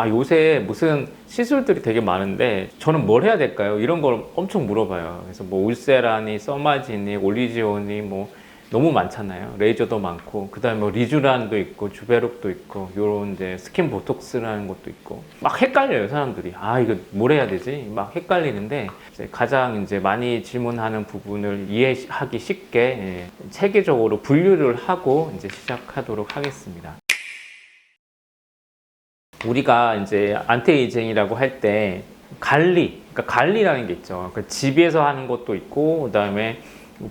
요새 무슨 시술들이 되게 많은데 저는 뭘 해야 될까요? 이런 걸 엄청 물어봐요. 그래서 뭐 울세라니, 써마지니, 올리지오니 뭐 너무 많잖아요. 레이저도 많고, 그 다음에 뭐 리쥬란도 있고, 주베룩도 있고, 요런 이제 스킨 보톡스라는 것도 있고, 막 헷갈려요, 사람들이. 이거 뭘 해야 되지? 막 헷갈리는데, 이제 가장 이제 많이 질문하는 부분을 이해하기 쉽게 체계적으로 분류를 하고 이제 시작하도록 하겠습니다. 우리가 이제 안티에이징이라고 할 때 그러니까 관리라는 게 있죠. 그러니까 집에서 하는 것도 있고, 그 다음에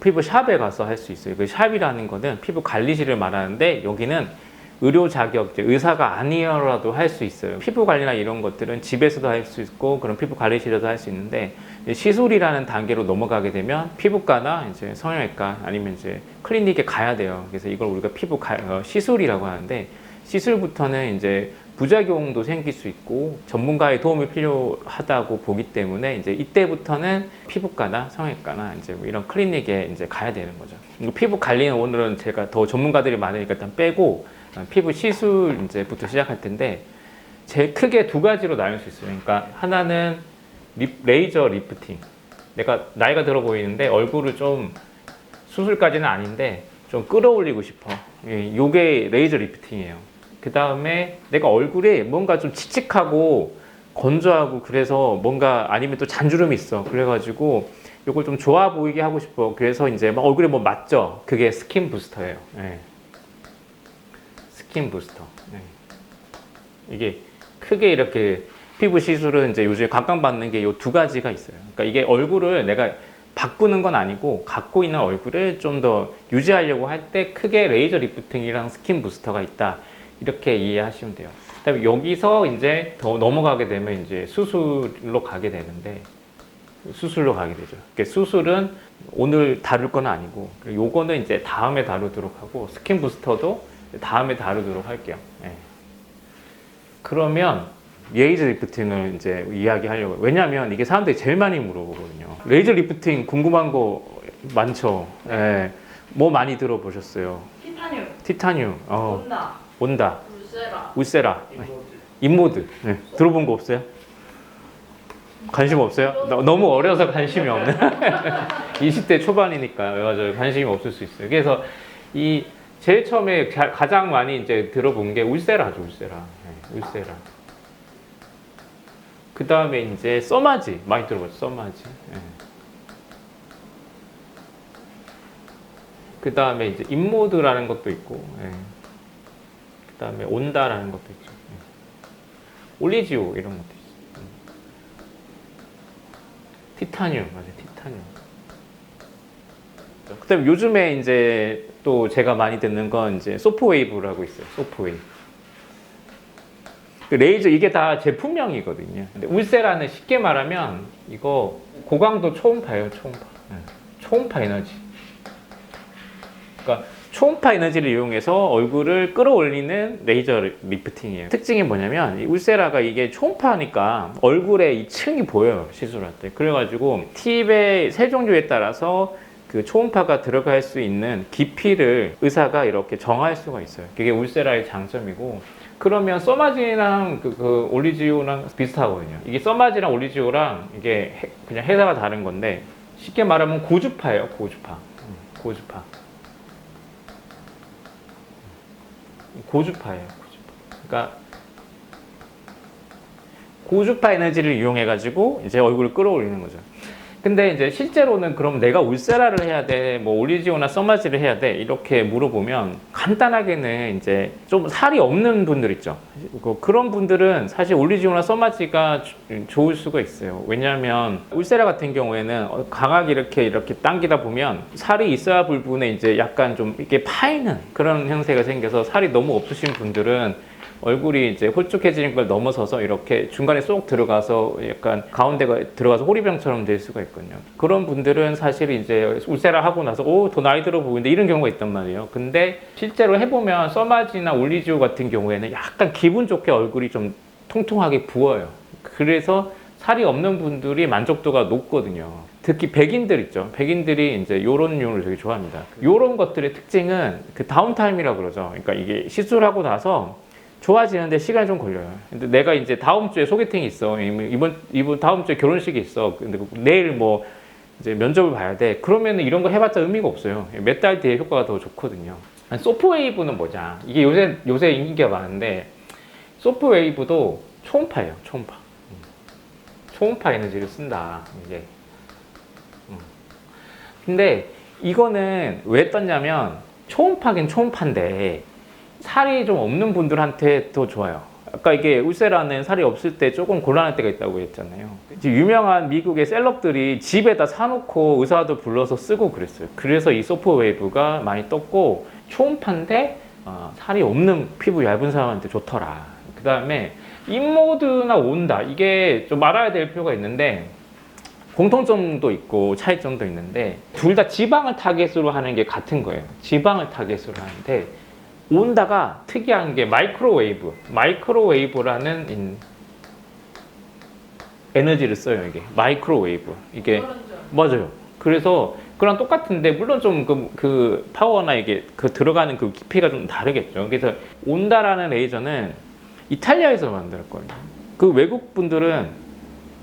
피부 샵에 가서 할 수 있어요. 그 샵이라는 거는 피부 관리실을 말하는데 여기는 의료 자격, 의사가 아니어라도 할 수 있어요. 피부 관리나 이런 것들은 집에서도 할 수 있고 그런 피부 관리실에서 할 수 있는데 시술이라는 단계로 넘어가게 되면 피부과나 이제 성형외과 아니면 이제 클리닉에 가야 돼요. 그래서 이걸 우리가 시술이라고 하는데 시술부터는 이제 부작용도 생길 수 있고 전문가의 도움이 필요하다고 보기 때문에 이제 이때부터는 피부과나 성형외과나 이제 뭐 이런 클리닉에 이제 가야 되는 거죠. 피부 관리는 오늘은 제가 더 전문가들이 많으니까 일단 빼고 피부 시술 이제부터 시작할 텐데 제일 크게 두 가지로 나눌 수 있어요. 그러니까 하나는 레이저 리프팅. 내가 나이가 들어 보이는데 얼굴을 좀 수술까지는 아닌데 좀 끌어올리고 싶어. 이게 레이저 리프팅이에요. 그 다음에 내가 얼굴이 뭔가 좀 칙칙하고 건조하고 그래서 뭔가 아니면 또 잔주름이 있어. 그래가지고 이걸 좀 좋아 보이게 하고 싶어. 그래서 이제 막 얼굴에 뭐 맞죠? 그게 스킨 부스터예요. 스킨 부스터. 이게 크게 이렇게 피부 시술은 이제 요즘에 각광받는 게 이 두 가지가 있어요. 그러니까 이게 얼굴을 내가 바꾸는 건 아니고 갖고 있는 얼굴을 좀 더 유지하려고 할 때 크게 레이저 리프팅이랑 스킨 부스터가 있다. 이렇게 이해하시면 돼요. 그다음에 여기서 이제 더 넘어가게 되면 이제 수술로 가게 되는데 수술로 가게 되죠. 그러니까 수술은 오늘 다룰 건 아니고 요거는 이제 다음에 다루도록 하고 스킨 부스터도 다음에 다루도록 할게요. 그러면 레이저 리프팅을 이제 이야기하려고 해요. 왜냐하면 이게 사람들이 제일 많이 물어보거든요. 레이저 리프팅 궁금한 거 많죠. 뭐 많이 들어보셨어요? 티타늄. 온다. 울세라. 인모드. 들어본 거 없어요? 관심 없어요? 너무 어려서 관심이 없네. 20대 초반이니까 맞아요. 관심이 없을 수 있어요. 그래서 이 제일 처음에 가장 많이 이제 들어본 게 울세라죠, 울세라. 그 다음에 이제 써마지 많이 들어봤죠, 써마지. 그 다음에 이제 인모드라는 것도 있고. 그 다음에 온다라는 것도 있죠. 올리지오 이런 것도 있어요. 티타늄, 맞아요. 티타늄. 그 다음에 요즘에 이제 또 제가 많이 듣는 건 이제 소프웨이브라고 있어요. 소프웨이브. 그 레이저 이게 다 제품명이거든요. 근데 울세라는 쉽게 말하면 이거 고강도 초음파예요. 초음파 에너지. 그러니까 초음파 에너지를 이용해서 얼굴을 끌어올리는 레이저 리프팅이에요. 특징이 뭐냐면 이 울세라가 이게 초음파니까 얼굴에 이 층이 보여요. 시술할 때. 그래가지고 팁의 세종류에 따라서 그 초음파가 들어갈 수 있는 깊이를 의사가 이렇게 정할 수가 있어요. 그게 울세라의 장점이고 그러면 써마지랑 그 올리지오랑 비슷하거든요. 이게 써마지랑 올리지오랑 이게 그냥 회사가 다른 건데 쉽게 말하면 고주파예요. 고주파. 고주파예요. 그러니까 고주파 에너지를 이용해 가지고 이제 얼굴을 끌어올리는 거죠. 근데 이제 실제로는 그럼 내가 울세라를 해야 돼, 뭐 올리지오나 써마지를 해야 돼 이렇게 물어보면 간단하게는 이제 좀 살이 없는 분들 있죠. 그런 분들은 사실 올리지오나 써마지가 좋을 수가 있어요. 왜냐하면 울세라 같은 경우에는 강하게 이렇게 당기다 보면 살이 있어야 부분에 이제 약간 좀 이렇게 파이는 그런 형태가 생겨서 살이 너무 없으신 분들은 얼굴이 이제 홀쭉해지는 걸 넘어서서 이렇게 중간에 쏙 들어가서 약간 가운데가 들어가서 호리병처럼 될 수가 있거든요. 그런 분들은 사실 이제 울세라 하고 나서 더 나이 들어 보이는데 이런 경우가 있단 말이에요. 근데 실제로 해보면 써마지나 올리지오 같은 경우에는 약간 기분 좋게 얼굴이 좀 통통하게 부어요. 그래서 살이 없는 분들이 만족도가 높거든요. 특히 백인들 있죠. 백인들이 이제 요런 류를 되게 좋아합니다. 요런 것들의 특징은 그 다운타임이라고 그러죠. 그러니까 이게 시술하고 나서 좋아지는데 시간이 좀 걸려요. 근데 내가 이제 다음 주에 소개팅이 있어. 이번 다음 주에 결혼식이 있어. 근데 내일 뭐 이제 면접을 봐야 돼. 그러면은 이런 거 해봤자 의미가 없어요. 몇 달 뒤에 효과가 더 좋거든요. 소프웨이브는 뭐냐? 이게 요새 인기가 많은데 소프웨이브도 초음파예요. 초음파. 초음파 에너지를 쓴다. 이게. 근데 이거는 왜 떴냐면 초음파긴 초음파인데 살이 좀 없는 분들한테 더 좋아요. 아까 이게 울세라는 살이 없을 때 조금 곤란할 때가 있다고 했잖아요. 유명한 미국의 셀럽들이 집에다 사놓고 의사도 불러서 쓰고 그랬어요. 그래서 이 소프웨이브가 많이 떴고 초음파인데 살이 없는 피부 얇은 사람한테 좋더라. 그 다음에 인모드나 온다. 이게 좀 알아야 될 필요가 있는데 공통점도 있고 차이점도 있는데 둘 다 지방을 타겟으로 하는 게 같은 거예요. 지방을 타겟으로 하는데 온다가 특이한 게 마이크로웨이브라는 에너지를 써요. 이게 마이크로웨이브. 이게 맞아요. 그래서 그랑 똑같은데 물론 좀 그 파워나 이게 그 들어가는 그 깊이가 좀 다르겠죠. 그래서 온다라는 레이저는 이탈리아에서 만들었거든요. 그 외국 분들은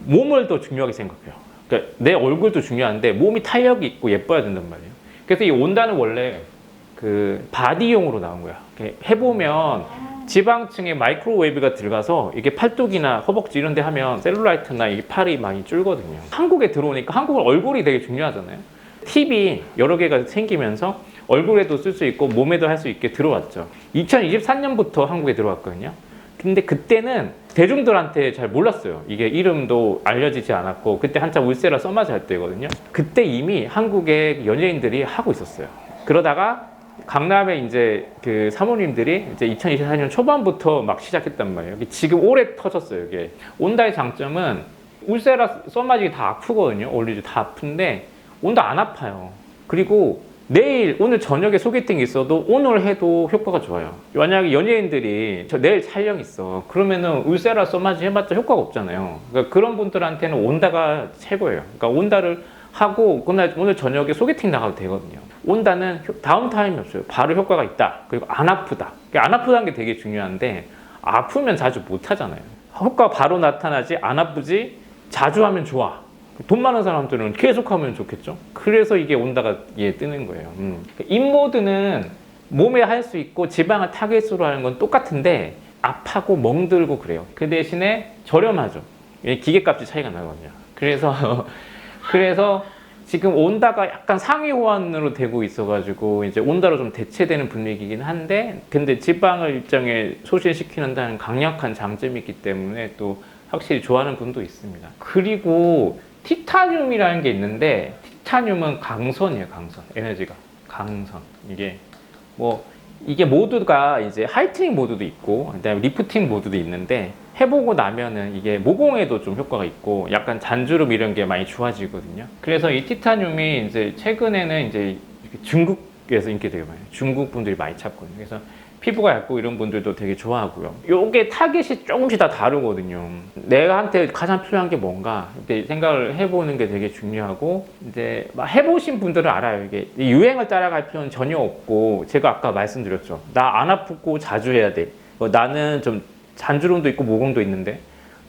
몸을 더 중요하게 생각해요. 그러니까 내 얼굴도 중요한데 몸이 탄력이 있고 예뻐야 된단 말이에요. 그래서 이 온다는 원래 그 바디용으로 나온 거야. 해보면 지방층에 마이크로웨이브가 들어가서 이게 팔뚝이나 허벅지 이런 데 하면 셀룰라이트나 이 팔이 많이 줄거든요. 한국에 들어오니까 한국은 얼굴이 되게 중요하잖아요. 팁이 여러 개가 생기면서 얼굴에도 쓸 수 있고 몸에도 할 수 있게 들어왔죠. 2023년부터 한국에 들어왔거든요. 근데 그때는 대중들한테 잘 몰랐어요. 이게 이름도 알려지지 않았고 그때 한참 울세라 써마지 할 때거든요. 그때 이미 한국의 연예인들이 하고 있었어요. 그러다가 강남에 이제 그 사모님들이 이제 2024년 초반부터 막 시작했단 말이에요. 지금 올해 터졌어요. 이게 온다의 장점은 울세라 써마지 다 아프거든요. 올리지 다 아픈데 온다 안 아파요. 그리고 오늘 저녁에 소개팅이 있어도 오늘 해도 효과가 좋아요. 만약에 연예인들이 내일 촬영 있어. 그러면은 울세라 써마지 해봤자 효과가 없잖아요. 그러니까 그런 분들한테는 온다가 최고예요. 그러니까 온다를 하고 오늘 저녁에 소개팅 나가도 되거든요. 온다는 다운 타임이 없어요. 바로 효과가 있다. 그리고 안 아프다. 안 아프다는 게 되게 중요한데 아프면 자주 못 하잖아요. 효과 바로 나타나지 안 아프지 자주 하면 좋아. 돈 많은 사람들은 계속 하면 좋겠죠. 그래서 이게 온다가 뜨는 거예요. 인모드는 몸에 할 수 있고 지방을 타겟으로 하는 건 똑같은데 아파고 멍들고 그래요. 그 대신에 저렴하죠. 기계값이 차이가 나거든요. 그래서 지금 온다가 약간 상위 호환으로 되고 있어가지고 이제 온다로 좀 대체되는 분위기긴 한데 근데 지방을 일정에 소실시키는 강력한 장점이 있기 때문에 또 확실히 좋아하는 분도 있습니다. 그리고 티타늄이라는 게 있는데 티타늄은 강선이에요. 강선. 에너지가 강선. 이게 모드가 이제 하이트닝 모드도 있고 그다음에 리프팅 모드도 있는데 해보고 나면은 이게 모공에도 좀 효과가 있고 약간 잔주름 이런 게 많이 좋아지거든요. 그래서 이 티타늄이 이제 최근에는 이제 중국에서 인기 되게 많아요. 중국 분들이 많이 찾거든요. 그래서 피부가 얇고 이런 분들도 되게 좋아하고요. 요게 타겟이 조금씩 다 다르거든요. 내가한테 가장 필요한 게 뭔가 생각을 해보는 게 되게 중요하고 이제 막 해보신 분들은 알아요. 이게 유행을 따라갈 필요는 전혀 없고 제가 아까 말씀드렸죠. 나 안 아프고 자주 해야 돼. 나는 좀 잔주름도 있고 모공도 있는데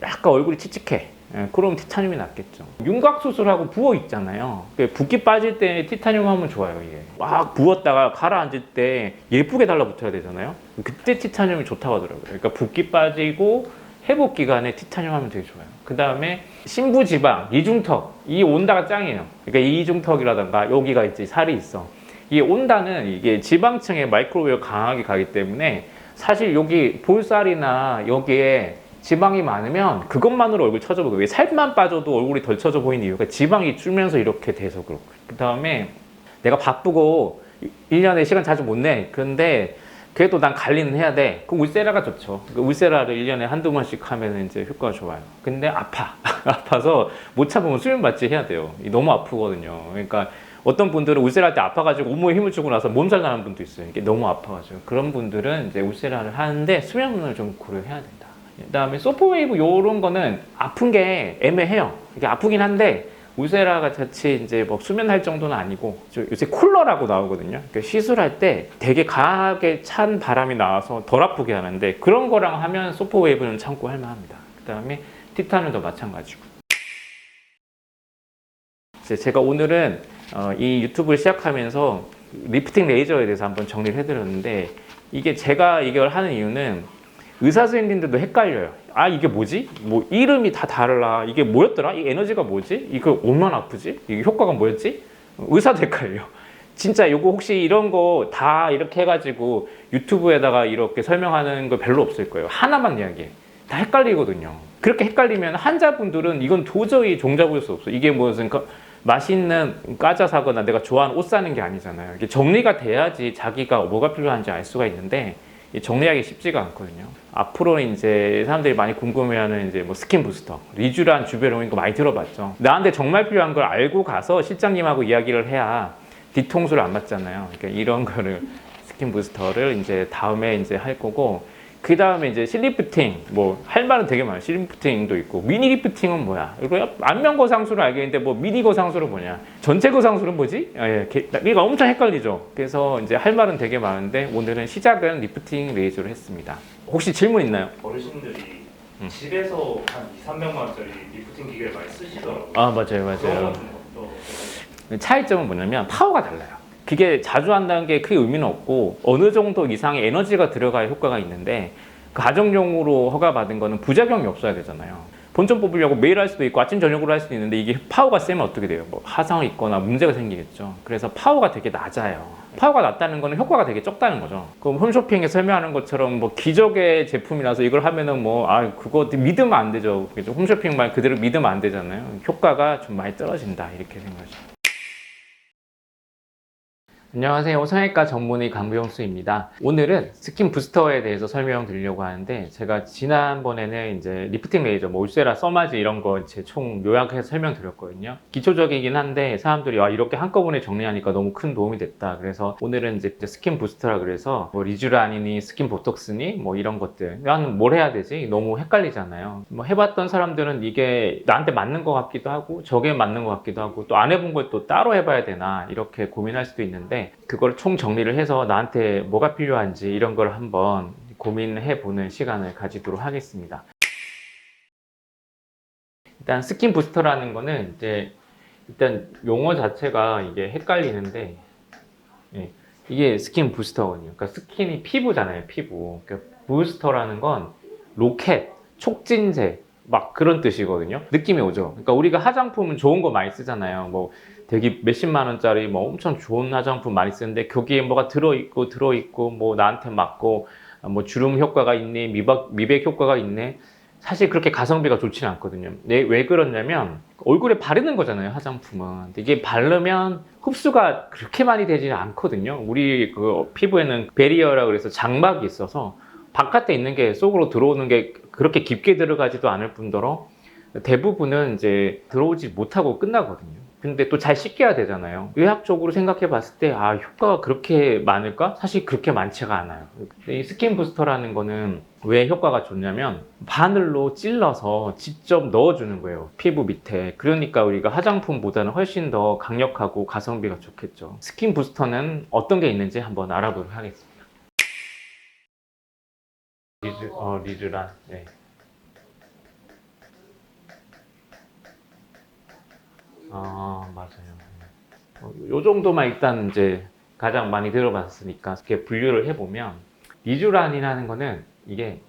약간 얼굴이 칙칙해. 그럼 티타늄이 낫겠죠. 윤곽 수술하고 부어 있잖아요. 붓기 빠질 때 티타늄 하면 좋아요. 이게 막 부었다가 가라앉을 때 예쁘게 달라붙어야 되잖아요. 그때 티타늄이 좋다고 하더라고요. 그러니까 붓기 빠지고 회복 기간에 티타늄 하면 되게 좋아요. 그 다음에 심부지방, 이중턱 이 온다가 짱이에요. 그러니까 이중턱이라던가 여기가 있지 살이 있어. 이 온다는 이게 지방층에 마이크로웨이브 강하게 가기 때문에 사실 여기 볼살이나 여기에 지방이 많으면 그것만으로 얼굴 처져 보이고 살만 빠져도 얼굴이 덜 처져 보이는 이유가 지방이 줄면서 이렇게 돼서 그렇고 그 다음에 내가 바쁘고 1년에 시간 자주 못 내. 그런데 그래도 난 관리는 해야 돼. 그 울세라가 좋죠. 그 울세라를 1년에 한두 번씩 하면 이제 효과가 좋아요. 근데 아파서 못 참으면 수면 마취 해야 돼요. 너무 아프거든요. 그러니까 어떤 분들은 울세라 할 때 아파가지고 온몸에 힘을 주고 나서 몸살 나는 분도 있어요. 이게 너무 아파가지고 그런 분들은 이제 울세라를 하는데 수면을 좀 고려해야 된다. 그다음에 소프웨이브 요런 거는 아픈 게 애매해요. 이게 아프긴 한데 우세라가 자칫 이제 뭐 수면할 정도는 아니고 요새 쿨러라고 나오거든요. 그러니까 시술할 때 되게 강하게 찬 바람이 나와서 덜 아프게 하는데 그런 거랑 하면 소프웨이브는 참고 할 만합니다. 그 다음에 티타늄도 마찬가지고. 제가 오늘은 이 유튜브를 시작하면서 리프팅 레이저에 대해서 한번 정리를 해드렸는데 이게 제가 이걸 하는 이유는 의사 선생님들도 헷갈려요. 아 이게 뭐지? 뭐 이름이 다 달라. 이게 뭐였더라? 이 에너지가 뭐지? 이거 얼마나 아프지? 이게 효과가 뭐였지? 의사도 헷갈려. 진짜 이거 혹시 이런 거 다 이렇게 해가지고 유튜브에다가 이렇게 설명하는 거 별로 없을 거예요. 하나만 이야기해. 다 헷갈리거든요. 그렇게 헷갈리면 환자분들은 이건 도저히 종잡을 수 없어. 이게 무슨 맛있는 과자 사거나 내가 좋아하는 옷 사는 게 아니잖아요. 이게 정리가 돼야지 자기가 뭐가 필요한지 알 수가 있는데 정리하기 쉽지가 않거든요. 앞으로 이제 사람들이 많이 궁금해하는 이제 뭐 스킨 부스터, 리쥬란, 주베로인 거 많이 들어봤죠. 나한테 정말 필요한 걸 알고 가서 실장님하고 이야기를 해야 뒤통수를 안 맞잖아요. 그러니까 이런 거를 스킨 부스터를 이제 다음에 이제 할 거고, 그 다음에 이제 실리프팅, 뭐 할 말은 되게 많아요. 실리프팅도 있고, 미니 리프팅은 뭐야? 이거 안면 거상술을 알겠는데 뭐 미니 거상술은 뭐냐? 전체 거상술은 뭐지? 이거 엄청 헷갈리죠. 그래서 이제 할 말은 되게 많은데 오늘은 시작은 리프팅 레이저로 했습니다. 혹시 질문 있나요? 어르신들이 집에서 한 2, 300만 원짜리 리프팅 기계를 많이 쓰시더라고요. 아 맞아요, 맞아요. 그런 것도 차이점은 뭐냐면 파워가 달라요. 그게 자주 한다는 게 크게 의미는 없고 어느 정도 이상의 에너지가 들어가야 효과가 있는데 가정용으로 허가받은 거는 부작용이 없어야 되잖아요. 본전 뽑으려고 매일 할 수도 있고 아침 저녁으로 할 수도 있는데 이게 파워가 세면 어떻게 돼요? 뭐 화상이 있거나 문제가 생기겠죠. 그래서 파워가 되게 낮아요. 파워가 낮다는 거는 효과가 되게 적다는 거죠. 그럼 홈쇼핑에 설명하는 것처럼 뭐 기적의 제품이라서 이걸 하면은 뭐 그거 믿으면 안 되죠. 홈쇼핑 말 그대로 믿으면 안 되잖아요. 효과가 좀 많이 떨어진다 이렇게 생각하죠. 안녕하세요. 성형외과 전문의 강병수입니다. 오늘은 스킨 부스터에 대해서 설명드리려고 하는데 제가 지난번에는 이제 리프팅 레이저, 뭐 울세라, 써마지 이런 거 제 총 요약해서 설명드렸거든요. 기초적이긴 한데 사람들이 이렇게 한꺼번에 정리하니까 너무 큰 도움이 됐다. 그래서 오늘은 이제 스킨 부스터라 그래서 뭐 리쥬란이니 스킨 보톡스니 뭐 이런 것들 나는 뭘 해야 되지? 너무 헷갈리잖아요. 뭐 해봤던 사람들은 이게 나한테 맞는 것 같기도 하고 저게 맞는 것 같기도 하고 또 안 해본 걸 또 따로 해봐야 되나 이렇게 고민할 수도 있는데 그걸 총 정리를 해서 나한테 뭐가 필요한지 이런 걸 한번 고민해 보는 시간을 가지도록 하겠습니다. 일단 스킨 부스터라는 거는 이제 일단 용어 자체가 이게 헷갈리는데 이게 스킨 부스터거든요. 그러니까 스킨이 피부잖아요, 피부. 그러니까 부스터라는 건 로켓, 촉진제 막 그런 뜻이거든요. 느낌이 오죠. 그러니까 우리가 화장품은 좋은 거 많이 쓰잖아요. 뭐 되게 몇십만 원짜리 뭐 엄청 좋은 화장품 많이 쓰는데 거기에 뭐가 들어있고 뭐 나한테 맞고 뭐 주름 효과가 있네, 미백 효과가 있네. 사실 그렇게 가성비가 좋지는 않거든요. 왜 그러냐면 얼굴에 바르는 거잖아요, 화장품은. 이게 바르면 흡수가 그렇게 많이 되지는 않거든요. 우리 그 피부에는 베리어라고 그래서 장막이 있어서 바깥에 있는 게 속으로 들어오는 게 그렇게 깊게 들어가지도 않을 뿐더러 대부분은 이제 들어오지 못하고 끝나거든요. 근데 또 잘 씻겨야 되잖아요. 의학적으로 생각해 봤을 때 효과가 그렇게 많을까? 사실 그렇게 많지가 않아요. 이 스킨 부스터라는 거는 왜 효과가 좋냐면 바늘로 찔러서 직접 넣어주는 거예요, 피부 밑에. 그러니까 우리가 화장품보다는 훨씬 더 강력하고 가성비가 좋겠죠. 스킨 부스터는 어떤 게 있는지 한번 알아보도록 하겠습니다. 리쥬란. 네. 맞아요. 요 정도만 일단 이제 가장 많이 들어봤으니까 이렇게 분류를 해보면 리쥬란이라는 거는 이게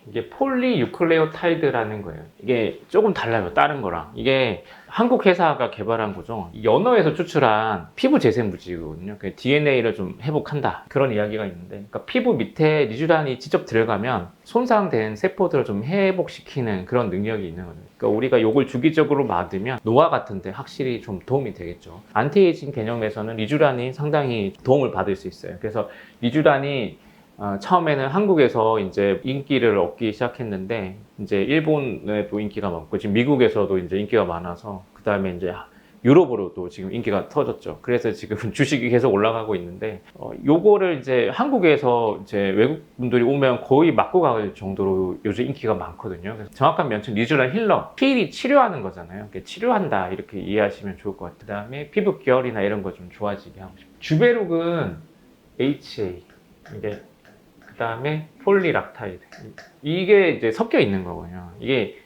이게 폴리유클레오타이드라는 거예요. 이게 조금 달라요, 다른 거랑. 이게 한국 회사가 개발한 거죠. 연어에서 추출한 피부 재생물질이거든요. DNA를 좀 회복한다, 그런 이야기가 있는데, 그러니까 피부 밑에 리쥬란이 직접 들어가면 손상된 세포들을 좀 회복시키는 그런 능력이 있는 거예요. 그러니까 우리가 이걸 주기적으로 맞으면 노화 같은데 확실히 좀 도움이 되겠죠. 안티에이징 개념에서는 리쥬란이 상당히 도움을 받을 수 있어요. 그래서 리쥬란이 처음에는 한국에서 이제 인기를 얻기 시작했는데 이제 일본에도 인기가 많고 지금 미국에서도 이제 인기가 많아서 그 다음에 이제 유럽으로도 지금 인기가 터졌죠. 그래서 지금 주식이 계속 올라가고 있는데 요거를 이제 한국에서 이제 외국 분들이 오면 거의 맞고 갈 정도로 요즘 인기가 많거든요. 그래서 정확한 명칭 리쥬란 힐러, 필이 치료하는 거잖아요. 치료한다 이렇게 이해하시면 좋을 것 같아요. 그다음에 피부 결이나 이런 거 좀 좋아지게 하고 싶어요. 주베록은 HA 이게 그다음에 폴리락타이드 이게 이제 섞여 있는 거거든요. 이게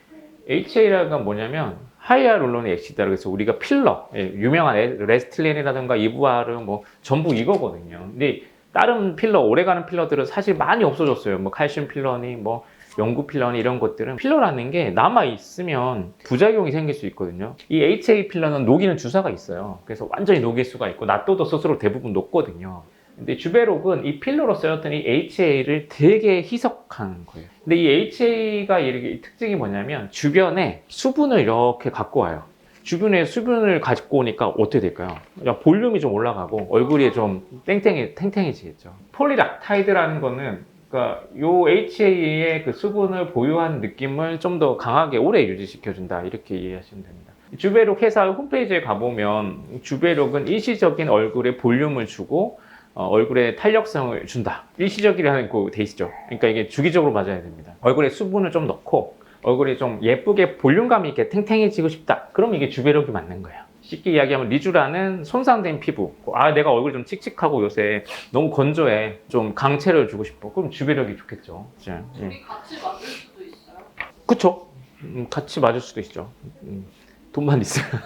HA라는 건 뭐냐면 하이알루로닉 엑시드라고 해서 우리가 필러, 유명한 레스틸렌이라든가 이부아르 뭐 전부 이거거든요. 근데 다른 필러, 오래가는 필러들은 사실 많이 없어졌어요. 뭐 칼슘 필러니 뭐 연구 필러니 이런 것들은 필러라는 게 남아 있으면 부작용이 생길 수 있거든요. 이 HA 필러는 녹이는 주사가 있어요. 그래서 완전히 녹일 수가 있고 낫도도 스스로 대부분 녹거든요. 근데 주베록은 이 필러로 쓰였던 이 HA를 되게 희석한 거예요. 근데 이 HA가 이렇게 특징이 뭐냐면 주변에 수분을 이렇게 갖고 와요. 주변에 수분을 가지고 오니까 어떻게 될까요? 볼륨이 좀 올라가고 얼굴이 좀 탱탱해지겠죠. 폴리락타이드라는 거는 그러니까 요 HA의 그 수분을 보유한 느낌을 좀 더 강하게 오래 유지시켜준다 이렇게 이해하시면 됩니다. 주베록 회사 홈페이지에 가보면 주베록은 일시적인 얼굴에 볼륨을 주고 얼굴에 탄력성을 준다. 일시적이라는 거 돼 있죠. 그러니까 이게 주기적으로 맞아야 됩니다. 얼굴에 수분을 좀 넣고 얼굴이 좀 예쁘게 볼륨감 있게 탱탱해지고 싶다. 그럼 이게 주베록이 맞는 거예요. 쉽게 이야기하면 리쥬라는 손상된 피부. 내가 얼굴이 좀 칙칙하고 요새 너무 건조해. 좀 강체를 주고 싶어. 그럼 주베록이 좋겠죠. 둘이 같이 맞을 수도 있어요? 그쵸? 같이 맞을 수도 있죠. 돈만 있으면.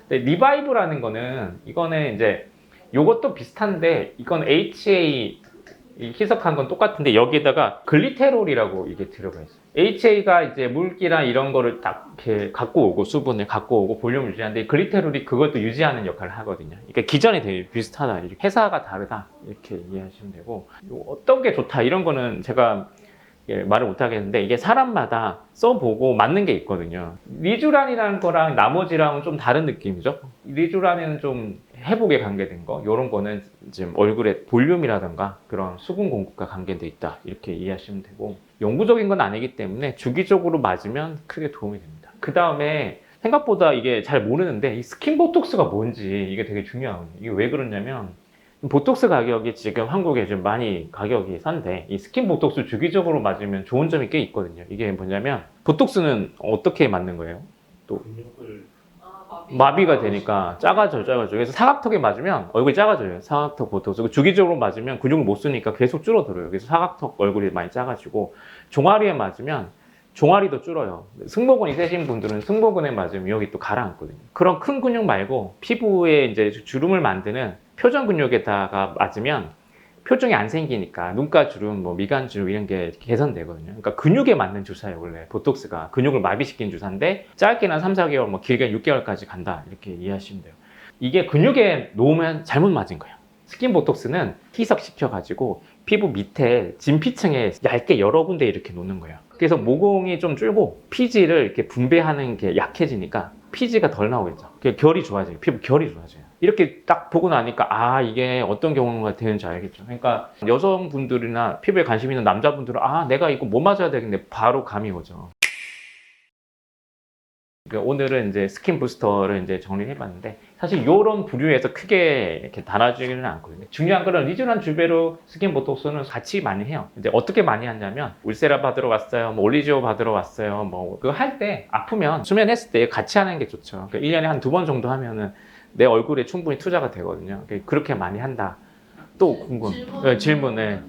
리바이브라는 거는 이거는 이제 요것도 비슷한데 이건 HA 희석한 건 똑같은데 여기에다가 글리테롤이라고 이게 들어가 있어요. HA가 이제 물기랑 이런 거를 딱 이렇게 갖고 오고 수분을 갖고 오고 볼륨을 유지하는데 글리테롤이 그것도 유지하는 역할을 하거든요. 그러니까 기전이 되게 비슷하다. 이렇게 회사가 다르다. 이렇게 이해하시면 되고 어떤 게 좋다 이런 거는 제가 말을 못 하겠는데 이게 사람마다 써보고 맞는 게 있거든요. 리쥬란이라는 거랑 나머지랑은 좀 다른 느낌이죠. 리쥬란에는 좀 회복에 관계된 거, 이런 거는 지금 얼굴에 볼륨이라든가 그런 수분 공급과 관계돼 있다 이렇게 이해하시면 되고 영구적인 건 아니기 때문에 주기적으로 맞으면 크게 도움이 됩니다. 그 다음에 생각보다 이게 잘 모르는데 이 스킨 보톡스가 뭔지 이게 되게 중요하거든요. 이게 왜 그러냐면 보톡스 가격이 지금 한국에 좀 많이 가격이 싼데 이 스킨 보톡스 주기적으로 맞으면 좋은 점이 꽤 있거든요. 이게 뭐냐면 보톡스는 어떻게 맞는 거예요? 근육을 마비가 되니까 작아져요. 그래서 사각턱에 맞으면 얼굴이 작아져요. 사각턱 보톡스. 주기적으로 맞으면 근육을 못 쓰니까 계속 줄어들어요. 그래서 사각턱 얼굴이 많이 작아지고 종아리에 맞으면 종아리도 줄어요. 승모근이 세신 분들은 승모근에 맞으면 여기 또 가라앉거든요. 그런 큰 근육 말고 피부에 이제 주름을 만드는 표정 근육에다가 맞으면 표정이 안 생기니까 눈가 주름, 뭐 미간 주름 이런 게 개선되거든요. 그러니까 근육에 맞는 주사예요, 원래. 보톡스가 근육을 마비시킨 주사인데 짧게는 3, 4개월, 뭐 길게는 6개월까지 간다. 이렇게 이해하시면 돼요. 이게 근육에 놓으면 잘못 맞은 거예요. 스킨 보톡스는 희석시켜가지고 피부 밑에 진피층에 얇게 여러 군데 이렇게 놓는 거예요. 그래서 모공이 좀 줄고 피지를 이렇게 분배하는 게 약해지니까 피지가 덜 나오겠죠. 결이 좋아져요. 피부 결이 좋아져요. 이렇게 딱 보고 나니까 이게 어떤 경우가 되는지 알겠죠. 그러니까 여성분들이나 피부에 관심 있는 남자분들은 내가 이거 뭐 맞아야 되겠네 바로 감이 오죠. 오늘은 이제 스킨 부스터를 이제 정리를 해봤는데 사실 이런 부류에서 크게 이렇게 달아지지는 않거든요. 중요한 거는 리쥬란 주베록 스킨 보톡스는 같이 많이 해요. 이제 어떻게 많이 하냐면 울세라 받으러 왔어요, 뭐 올리지오 받으러 왔어요, 뭐 그거 할 때 아프면 수면했을 때 같이 하는 게 좋죠. 그러니까 1년에 한 2번 정도 하면은 내 얼굴에 충분히 투자가 되거든요. 그렇게 많이 한다. 또 궁금. 질문에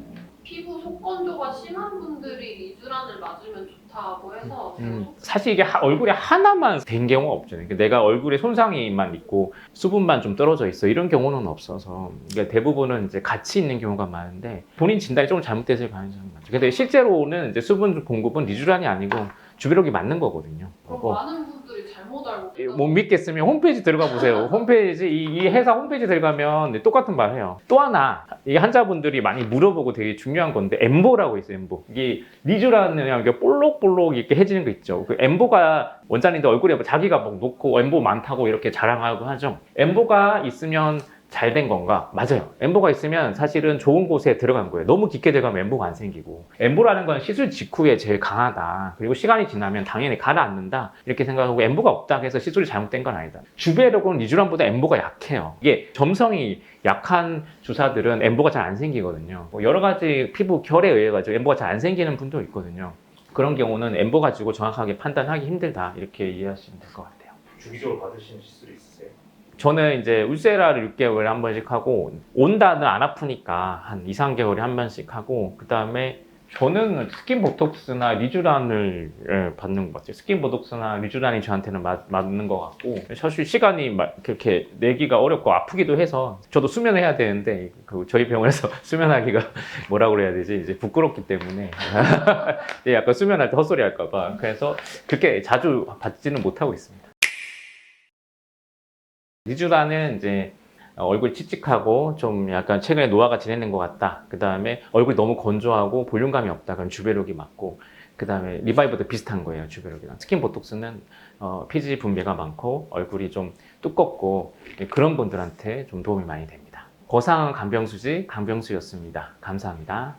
피부 속건조가 심한 분들이 리쥬란을 맞으면 좋다고 해서 사실 이게 얼굴에 하나만 된 경우가 없잖아요. 내가 얼굴에 손상이만 있고 수분만 좀 떨어져 있어 이런 경우는 없어서 그러니까 대부분은 이제 같이 있는 경우가 많은데 본인 진단이 조금 잘못됐을 가능성이 많죠. 근데 실제로는 이제 수분 공급은 리쥬란이 아니고 주베록이 맞는 거거든요. 그럼 많은 분들이 잘못 알고 못 믿겠으면 홈페이지 들어가 보세요. 홈페이지 이 회사 홈페이지 들어가면 똑같은 말 해요. 또 하나 이 환자분들이 많이 물어보고 되게 중요한 건데 엠보라고 있어요. 엠보. 이게 리쥬란은 이게 볼록볼록 이렇게 해지는 거 있죠. 그 엠보가 원장님들 얼굴에 자기가 막 놓고 엠보 많다고 이렇게 자랑하고 하죠. 엠보가 있으면 잘 된 건가? 맞아요. 엠보가 있으면 사실은 좋은 곳에 들어간 거예요. 너무 깊게 들어가면 엠보가 안 생기고. 엠보라는 건 시술 직후에 제일 강하다. 그리고 시간이 지나면 당연히 가라앉는다. 이렇게 생각하고 엠보가 없다 해서 시술이 잘못된 건 아니다. 주베록은 리쥬란보다 엠보가 약해요. 이게 점성이 약한 주사들은 엠보가 잘 안 생기거든요. 뭐 여러 가지 피부 결에 의해 가지고 엠보가 잘 안 생기는 분도 있거든요. 그런 경우는 엠보 가지고 정확하게 판단하기 힘들다. 이렇게 이해하시면 될 것 같아요. 주기적으로 받으시는 시술이 있으세요? 저는 이제 울세라를 6개월에 한 번씩 하고 온다는 안 아프니까 한 2, 3개월에 한 번씩 하고 그 다음에 저는 스킨 보톡스나 리쥬란을 받는 것 같아요. 스킨 보톡스나 리쥬란이 저한테는 맞는 것 같고 사실 시간이 그렇게 내기가 어렵고 아프기도 해서 저도 수면해야 되는데 저희 병원에서 수면하기가 뭐라고 그래야 되지? 이제 부끄럽기 때문에 약간 수면할 때 헛소리 할까 봐 그래서 그렇게 자주 받지는 못하고 있습니다. 리쥬란은 이제 얼굴이 칙칙하고 좀 약간 최근에 노화가 진행된 것 같다. 그 다음에 얼굴이 너무 건조하고 볼륨감이 없다. 그럼 주베록이 맞고 그 다음에 리바이버도 비슷한 거예요. 주베록이랑. 스킨 보톡스는 피지 분비가 많고 얼굴이 좀 두껍고 그런 분들한테 좀 도움이 많이 됩니다. 거상은 강병수지 강병수였습니다. 감사합니다.